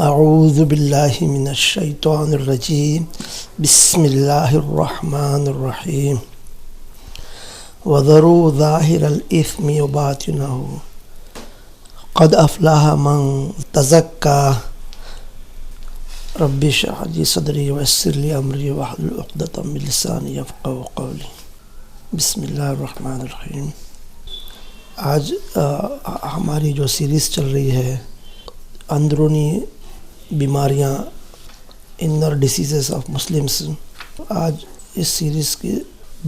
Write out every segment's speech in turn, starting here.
اعوذ باللہ من الشیطان الرجیم بسم اللہ الرحمن الرحیم وذروا ظاہر الاثم وباطنہ قد افلح من تزکا رب اشرح لی صدری ویسر لی امری واحلل عقدۃ من لسانی یفقہوا قولی۔ بسم اللہ الرحمن الرحیم۔ آج ہماری جو سیریز چل رہی ہے اندرونی بیماریاں، انر ڈیسیزز آف مسلمس، آج اس سیریز کی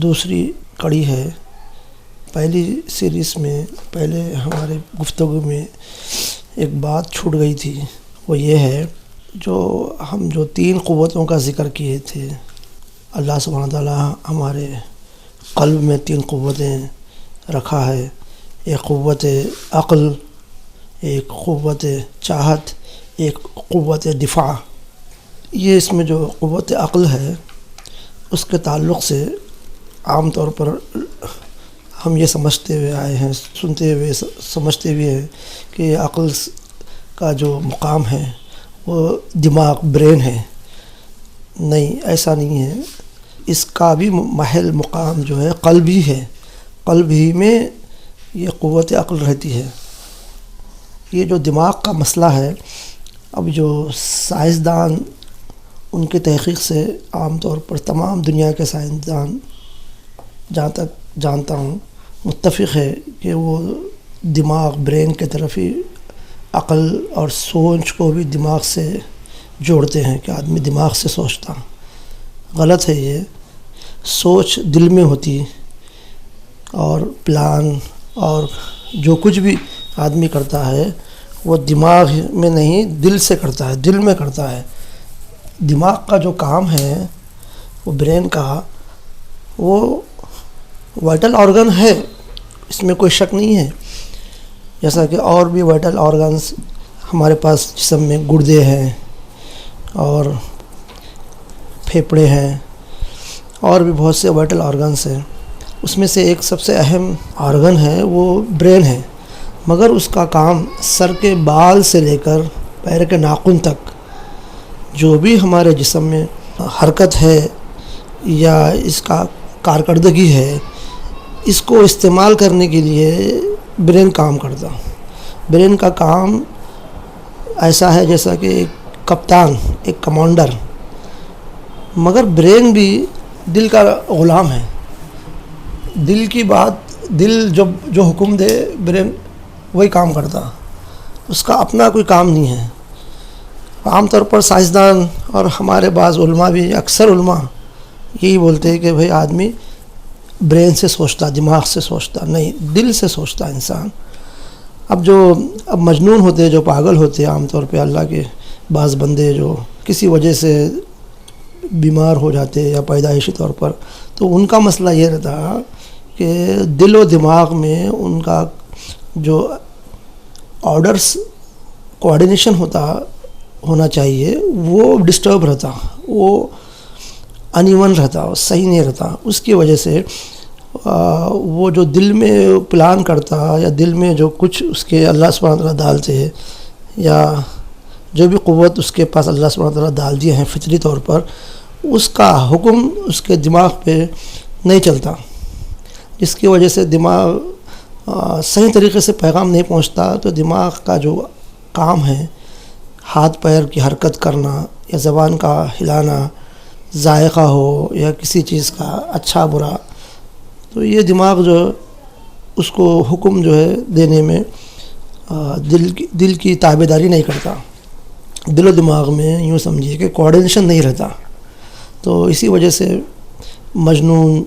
دوسری کڑی ہے۔ پہلی سیریز میں پہلے ہمارے گفتگو میں ایک بات چھوٹ گئی تھی، وہ یہ ہے ہم جو تین قوتوں کا ذکر کیے تھے۔ اللہ سبحانہ تعالیٰ ہمارے قلب میں تین قوتیں رکھا ہے، ایک قوت عقل، ایک قوت چاہت، ایک قوت دفاع۔ یہ اس میں جو قوت عقل ہے اس کے تعلق سے عام طور پر ہم یہ سمجھتے ہوئے آئے ہیں، سنتے ہوئے سمجھتے ہوئے ہیں کہ عقل کا جو مقام ہے وہ دماغ، برین ہے۔ نہیں، ایسا نہیں ہے۔ اس کا بھی محل مقام جو ہے قلب ہی ہے، قلب ہی میں یہ قوت عقل رہتی ہے۔ یہ جو دماغ کا مسئلہ ہے، اب جو سائنسدان ان کی تحقیق سے عام طور پر تمام دنیا کے سائنسدان جہاں تک جانتا ہوں متفق ہے کہ وہ دماغ، برین کی طرف ہی عقل اور سوچ کو بھی دماغ سے جوڑتے ہیں کہ آدمی دماغ سے سوچتا۔ غلط ہے یہ۔ سوچ دل میں ہوتی اور پلان اور جو کچھ بھی آدمی کرتا ہے وہ دماغ میں نہیں، دل سے کرتا ہے، دل میں کرتا ہے۔ دماغ کا جو کام ہے وہ برین کا، وہ وائٹل آرگن ہے، اس میں کوئی شک نہیں ہے۔ جیسا کہ اور بھی وائٹل آرگنز ہمارے پاس جسم میں گردے ہیں اور پھیپھڑے ہیں اور بھی بہت سے وائٹل آرگنز ہیں۔ اس میں سے ایک سب سے اہم آرگن ہے وہ برین ہے، مگر اس کا کام سر کے بال سے لے کر پیر کے ناخن تک جو بھی ہمارے جسم میں حرکت ہے یا اس کا کارکردگی ہے، اس کو استعمال کرنے کے لیے برین کام کرتا۔ برین کا کام ایسا ہے جیسا کہ ایک کپتان، ایک کمانڈر، مگر برین بھی دل کا غلام ہے۔ دل کی بات، دل جو حکم دے برین وہی کام کرتا، اس کا اپنا کوئی کام نہیں ہے۔ عام طور پر سائنسدان اور ہمارے بعض علماء بھی، اکثر علماء یہی بولتے ہیں کہ بھئی آدمی برین سے سوچتا، دماغ سے سوچتا نہیں، دل سے سوچتا انسان۔ اب مجنون ہوتے، جو پاگل ہوتے، عام طور پہ اللہ کے بعض بندے جو کسی وجہ سے بیمار ہو جاتے یا پیدائشی طور پر، تو ان کا مسئلہ یہ رہتا کہ دل و دماغ میں ان کا جو آرڈرس کوآرڈینیشن ہونا چاہیے وہ ڈسٹرب رہتا، وہ ان ایون رہتا، صحیح نہیں رہتا۔ اس کی وجہ سے وہ جو دل میں پلان کرتا یا دل میں جو کچھ اس کے اللہ سبحانہ تعالیٰ ڈالتے یا جو بھی قوت اس کے پاس اللہ سبحانہ تعالیٰ ڈال دیے ہیں فطری طور پر، اس کا حکم اس کے دماغ پہ نہیں چلتا، جس کی وجہ سے دماغ صحیح طریقے سے پیغام نہیں پہنچتا۔ تو دماغ کا جو کام ہے، ہاتھ پیر کی حرکت کرنا یا زبان کا ہلانا، ذائقہ ہو یا کسی چیز کا اچھا برا، تو یہ دماغ جو اس کو حکم جو ہے دینے میں دل کی تابعداری نہیں کرتا۔ دل و دماغ میں یوں سمجھیے کہ کوآرڈینیشن نہیں رہتا۔ تو اسی وجہ سے مجنون،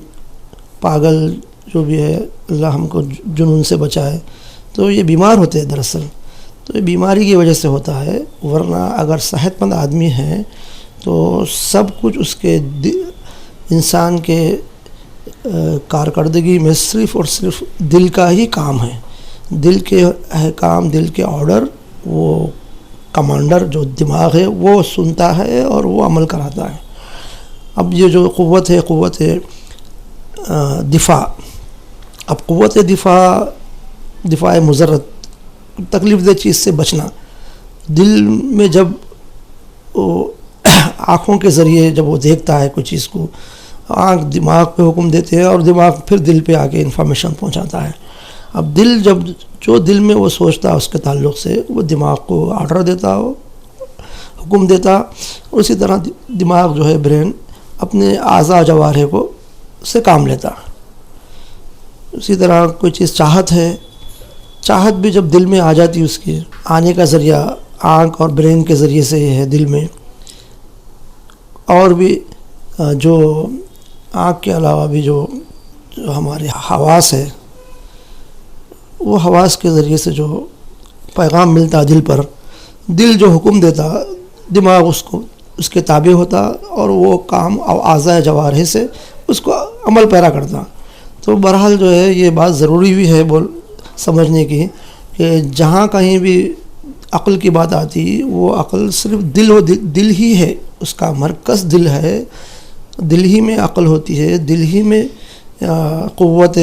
پاگل جو بھی ہے، اللہ ہم کو جنون سے بچائے، تو یہ بیمار ہوتے ہیں دراصل۔ تو یہ بیماری کی وجہ سے ہوتا ہے، ورنہ اگر صحت مند آدمی ہے تو سب کچھ اس کے انسان کے کارکردگی میں صرف اور صرف دل کا ہی کام ہے۔ دل کے احکام، دل کے آرڈر، وہ کمانڈر جو دماغ ہے وہ سنتا ہے اور وہ عمل کراتا ہے۔ اب یہ جو قوت ہے، قوت دفاع، اب قوت دفاع مضرت، تکلیف دہ چیز سے بچنا، دل میں جب وہ آنکھوں کے ذریعے جب وہ دیکھتا ہے کوئی چیز کو، آنکھ دماغ پہ حکم دیتے ہیں اور دماغ پھر دل پہ آ کے انفارمیشن پہنچاتا ہے۔ اب دل جو دل میں وہ سوچتا ہے اس کے تعلق سے وہ دماغ کو آرڈر دیتا، ہو حکم دیتا، اور اسی طرح دماغ جو ہے برین اپنے اعضاء جوارح کو سے کام لیتا۔ اسی طرح کوئی چیز چاہت ہے، چاہت بھی جب دل میں آ جاتی اس کی آنے کا ذریعہ آنکھ اور برین کے ذریعے سے ہے دل میں، اور بھی جو آنکھ کے علاوہ بھی جو ہمارے حواس ہے، وہ حواس کے ذریعے سے جو پیغام ملتا دل پر، دل جو حکم دیتا دماغ اس کے تابع ہوتا اور وہ کام اعضاء جوارح سے اس کو عمل پیرا کرتا۔ تو بہرحال جو ہے یہ بات ضروری بھی ہے سمجھنے کی کہ جہاں کہیں بھی عقل کی بات آتی وہ عقل صرف دل ہی ہے، اس کا مرکز دل ہے، دل ہی میں عقل ہوتی ہے، دل ہی میں قوت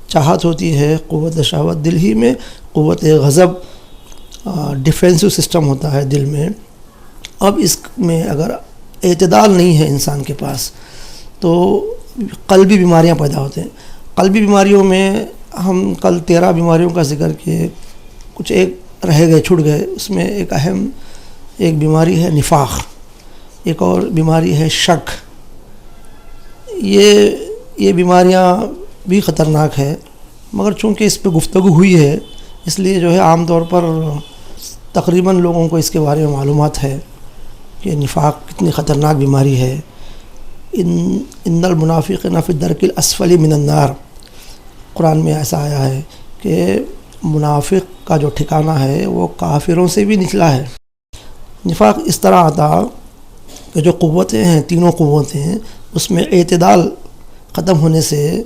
چاہت ہوتی ہے، قوت شہوت، دل ہی میں قوت غضب، ڈیفینسو سسٹم ہوتا ہے دل میں۔ اب اس میں اگر اعتدال نہیں ہے انسان کے پاس تو قلبی بیماریاں پیدا ہوتے ہیں۔ قلبی بیماریوں میں ہم کل 13 بیماریوں کا ذکر کیے، کچھ ایک رہ گئے چھوٹ گئے، اس میں ایک اہم بیماری ہے نفاق، ایک اور بیماری ہے شک۔ یہ بیماریاں بھی خطرناک ہے، مگر چونکہ اس پہ گفتگو ہوئی ہے اس لیے جو ہے عام طور پر تقریباً لوگوں کو اس کے بارے میں معلومات ہے کہ نفاق کتنی خطرناک بیماری ہے۔ ان المنافقین فی الدرک الاسفل من النار، قرآن میں ایسا آیا ہے کہ منافق کا جو ٹھکانہ ہے وہ کافروں سے بھی نچلا ہے۔ نفاق اس طرح آتا کہ جو قوتیں ہیں، تینوں قوتیں ہیں، اس میں اعتدال ختم ہونے سے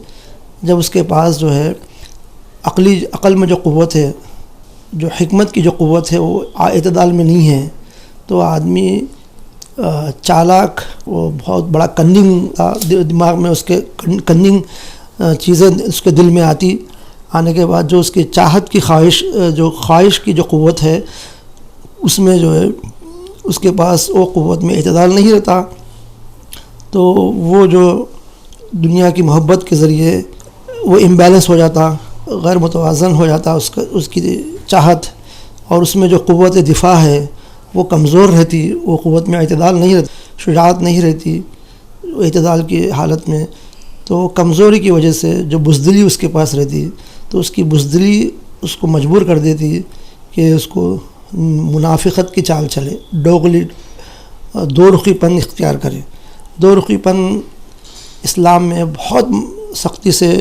جب اس کے پاس جو ہے عقل میں جو قوت ہے، جو حکمت کی جو قوت ہے وہ اعتدال میں نہیں ہے، تو آدمی چالاک، وہ بہت بڑا کننگ دماغ میں اس کے کننگ چیزیں اس کے دل میں آنے کے بعد جو اس کی چاہت کی خواہش کی جو قوت ہے اس میں جو ہے اس کے پاس وہ قوت میں اعتدال نہیں رہتا، تو وہ جو دنیا کی محبت کے ذریعے وہ امبیلنس ہو جاتا، غیر متوازن ہو جاتا اس کی چاہت، اور اس میں جو قوت دفاع ہے وہ کمزور رہتی، وہ قوت میں اعتدال نہیں رہتی، شجاعت نہیں رہتی اعتدال کی حالت میں۔ تو کمزوری کی وجہ سے جو بزدلی اس کے پاس رہتی، تو اس کی بزدلی اس کو مجبور کر دیتی کہ اس کو منافقت کی چال چلے، دو رخی پن اختیار کرے۔ دو رخی پن اسلام میں بہت سختی سے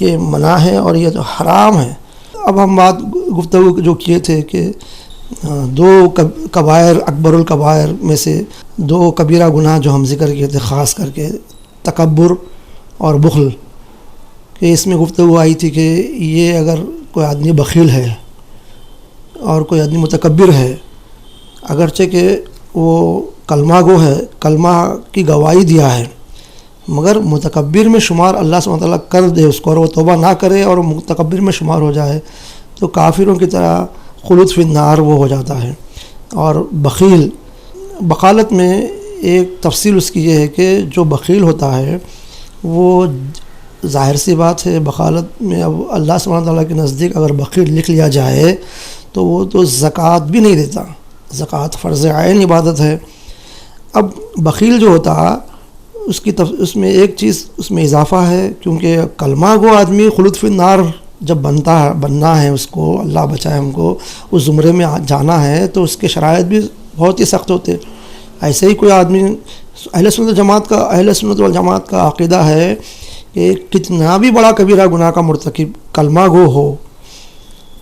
یہ منع ہے اور یہ تو حرام ہے۔ اب ہم گفتگو جو کیے تھے کہ دو کبائر، اکبر الکبائر میں سے دو کبیرہ گناہ جو ہم ذکر کیے تھے، خاص کر کے تکبر اور بخل، کہ اس میں گفتگو آئی تھی کہ یہ اگر کوئی آدمی بخیل ہے اور کوئی آدمی متکبر ہے، اگرچہ کہ وہ کلمہ گو ہے، کلمہ کی گواہی دیا ہے، مگر متکبر میں شمار اللہ سبحانہ وتعالیٰ کر دے اس کو اور وہ توبہ نہ کرے اور متکبر میں شمار ہو جائے تو کافروں کی طرح خلود فی النار وہ ہو جاتا ہے۔ اور بخالت میں ایک تفصیل اس کی یہ ہے کہ جو بخیل ہوتا ہے وہ ظاہر سی بات ہے، بخالت میں اب اللہ سبحانہ وتعالیٰ کے نزدیک اگر بخیل لکھ لیا جائے تو وہ تو زکوٰۃ بھی نہیں دیتا، زکوٰۃ فرض عین عبادت ہے۔ اب بخیل جو ہوتا اس میں ایک چیز اس میں اضافہ ہے، کیونکہ کلمہ گو آدمی خلود فی النار جب بننا ہے، اس کو اللہ بچائے ہم کو اس زمرے میں جانا ہے، تو اس کے شرائط بھی بہت ہی سخت ہوتے۔ ایسے ہی کوئی آدمی اہل سنت والجماعت کا عقیدہ ہے کہ کتنا بھی بڑا کبیرہ گناہ کا مرتکب کلمہ گو ہو،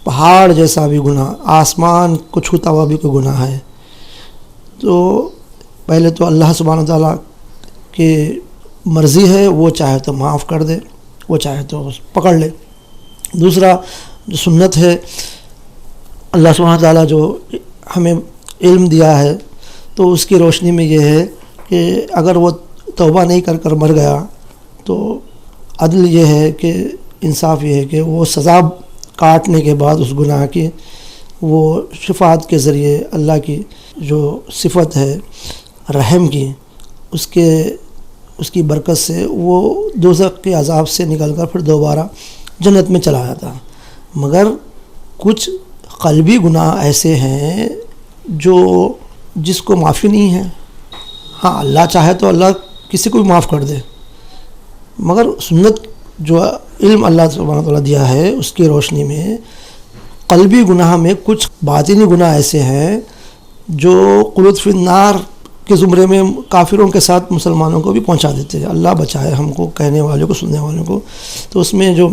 پہاڑ جیسا بھی گناہ، آسمان کو چھوتا ہوا بھی کوئی گناہ ہے، تو پہلے تو اللہ سبحانہ تعالیٰ کی مرضی ہے، وہ چاہے تو معاف کر دے، وہ چاہے تو پکڑ لے۔ دوسرا جو سنت ہے، اللہ سبحانہ تعالیٰ جو ہمیں علم دیا ہے تو اس کی روشنی میں یہ ہے کہ اگر وہ توبہ نہیں کر مر گیا تو عدل یہ ہے کہ انصاف یہ ہے کہ وہ سزا کاٹنے کے بعد اس گناہ کی وہ شفاعت کے ذریعے اللہ کی جو صفت ہے رحم کی، اس کی برکت سے وہ دوزخ کے عذاب سے نکل کر پھر دوبارہ جنت میں چلا جاتا. مگر کچھ قلبی گناہ ایسے ہیں جس کو معافی نہیں ہے. ہاں اللہ چاہے تو اللہ کسی کو بھی معاف کر دے، مگر سنت جو علم اللہ سبحانہ تعالیٰ دیا ہے اس کی روشنی میں قلبی گناہ میں کچھ باطنی گناہ ایسے ہیں جو خلود فی النار کے زمرے میں کافروں کے ساتھ مسلمانوں کو بھی پہنچا دیتے ہیں. اللہ بچائے ہم کو، کہنے والوں کو، سننے والوں کو. تو اس میں جو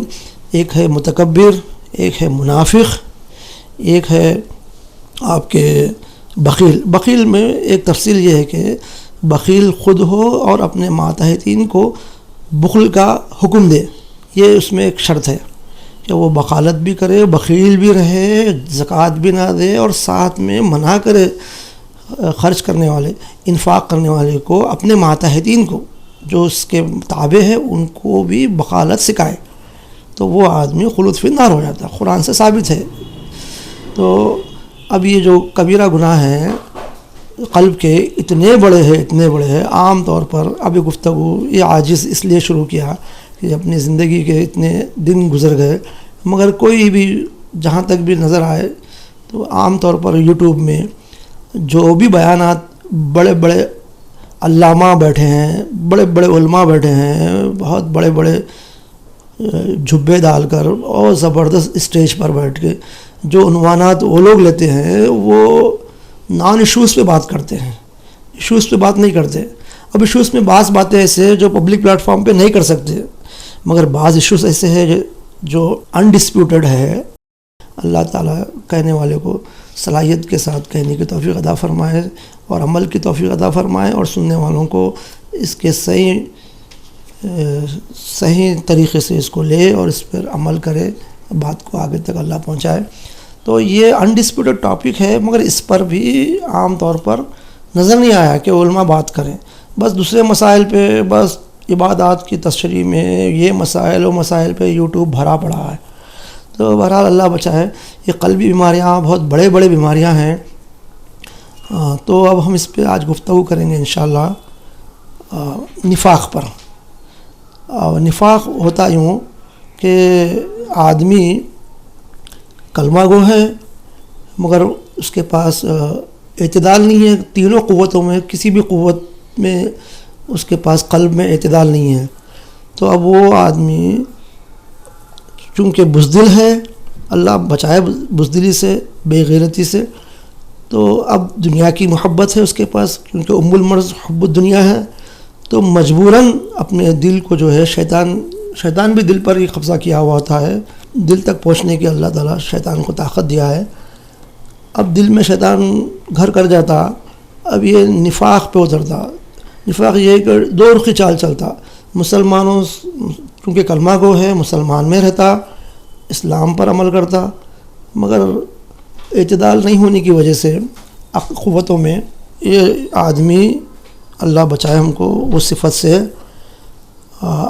ایک ہے متکبر، ایک ہے منافق، ایک ہے آپ کے بخیل. بخیل میں ایک تفصیل یہ ہے کہ بخیل خود ہو اور اپنے ماتحتین کو بخل کا حکم دے. یہ اس میں ایک شرط ہے کہ وہ بخالت بھی کرے، بخیل بھی رہے، زکوٰۃ بھی نہ دے، اور ساتھ میں منع کرے خرچ کرنے والے، انفاق کرنے والے کو، اپنے ماتحتین کو جو اس کے تابع ہے ان کو بھی بخالت سکھائے. تو وہ آدمی خلود فی النار ہو جاتا ہے، قرآن سے ثابت ہے. تو اب یہ جو کبیرہ گناہ ہیں قلب کے اتنے بڑے ہیں عام طور پر اب یہ گفتگو یہ عاجز اس لیے شروع کیا کہ اپنی زندگی کے اتنے دن گزر گئے، مگر کوئی بھی جہاں تک بھی نظر آئے تو عام طور پر یوٹیوب میں جو بھی بیانات بڑے بڑے علامہ بیٹھے ہیں، بڑے بڑے علماء بیٹھے ہیں، بہت بڑے بڑے جھبے ڈال کر اور زبردست اسٹیج پر بیٹھ کے جو عنوانات وہ لوگ لیتے ہیں وہ نان ایشوز پہ بات کرتے ہیں، ایشوز پہ بات نہیں کرتے. اب ایشوز میں بعض باتیں ایسے جو پبلک پلیٹ فارم پہ نہیں کر سکتے، مگر بعض ایشوز ایسے ہیں جو انڈسپیوٹڈ ہے. اللہ تعالیٰ کہنے والے کو صلاحیت کے ساتھ کہنے کی توفیق عطا فرمائے اور عمل کی توفیق عطا فرمائے، اور سننے والوں کو اس کے صحیح طریقے سے اس کو لے اور اس پر عمل کرے، بات کو آگے تک اللہ پہنچائے. تو یہ انڈسپیوٹڈ ٹاپک ہے، مگر اس پر بھی عام طور پر نظر نہیں آیا کہ علماء بات کریں. بس دوسرے مسائل پہ، بس عبادات کی تشریح میں یہ مسائل و مسائل پہ یوٹیوب بھرا پڑا ہے. تو بہرحال اللہ بچائے. یہ قلبی بیماریاں بہت بڑے بڑے بیماریاں ہیں. تو اب ہم اس پہ آج گفتگو کریں گے انشاءاللہ نفاق پر. نفاق ہوتا یوں کہ آدمی کلمہ گو ہے مگر اس کے پاس اعتدال نہیں ہے، تینوں قوتوں میں کسی بھی قوت میں اس کے پاس قلب میں اعتدال نہیں ہے. تو اب وہ آدمی چونکہ بزدل ہے، اللہ بچائے بزدلی سے، بے غیرتی سے، تو اب دنیا کی محبت ہے اس کے پاس، کیونکہ ام المرض حب الدنیا ہے. تو مجبوراً اپنے دل کو جو ہے شیطان بھی دل پر ہی قبضہ کیا ہوا ہوتا ہے، دل تک پہنچنے کی اللہ تعالیٰ شیطان کو طاقت دیا ہے. اب دل میں شیطان گھر کر جاتا، اب یہ نفاق پہ اترتا. نفاق یہ ہے کہ دو رخی چال چلتا. مسلمانوں کیونکہ کلمہ گو ہے، مسلمان میں رہتا، اسلام پر عمل کرتا، مگر اعتدال نہیں ہونے کی وجہ سے قوتوں میں یہ آدمی، اللہ بچائے ہم کو اس صفت سے،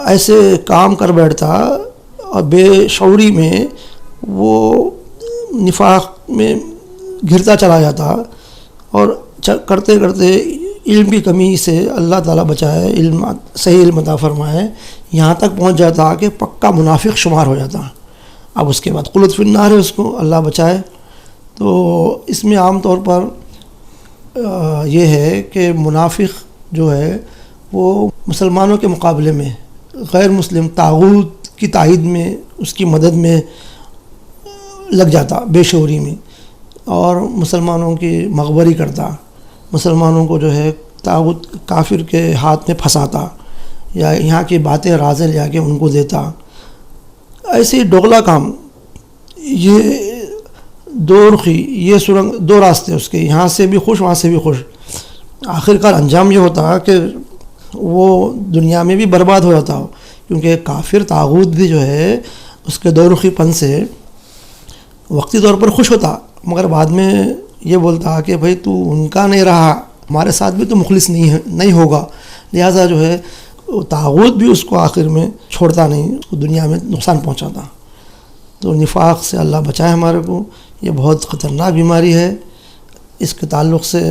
ایسے کام کر بیٹھتا اور بے شعوری میں وہ نفاق میں گرتا چلا جاتا. اور کرتے کرتے علم کی کمی سے اللہ تعالیٰ بچائے، صحیح علم عطا فرمائے، یہاں تک پہنچ جاتا کہ پکا منافق شمار ہو جاتا. اب اس کے بعد خلود فی النار ہے اس کو، اللہ بچائے. تو اس میں عام طور پر یہ ہے کہ منافق جو ہے وہ مسلمانوں کے مقابلے میں غیر مسلم طاغوت کی تائید میں، اس کی مدد میں لگ جاتا بے شعوری میں، اور مسلمانوں کی مغبری کرتا، مسلمانوں کو جو ہے طاغوت کافر کے ہاتھ میں پھنساتا، یا یہاں کی باتیں رازیں لے کے ان کو دیتا. ایسے دوغلا کام، یہ دو رخی، یہ سرنگ، دو راستے اس کے، یہاں سے بھی خوش وہاں سے بھی خوش. آخرکار انجام یہ ہوتا کہ وہ دنیا میں بھی برباد ہو جاتا ہو، کیونکہ کافر طاغوت بھی جو ہے اس کے دو رخی پن سے وقتی طور پر خوش ہوتا، مگر بعد میں یہ بولتا کہ بھائی تو ان کا نہیں رہا، ہمارے ساتھ بھی تو مخلص نہیں ہوگا. لہٰذا جو ہے طاغوت بھی اس کو آخر میں چھوڑتا نہیں، اس کو دنیا میں نقصان پہنچاتا. تو نفاق سے اللہ بچائے ہمارے کو. یہ بہت خطرناک بیماری ہے. اس کے تعلق سے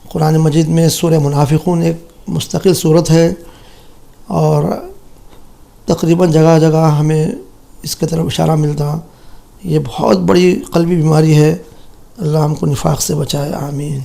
قرآن مجید میں سورہ منافقون ایک مستقل صورت ہے، اور تقریباً جگہ جگہ ہمیں اس کی طرف اشارہ ملتا۔ یہ بہت بڑی قلبی بیماری ہے، اللہ ہم کو نفاق سے بچائے، آمین۔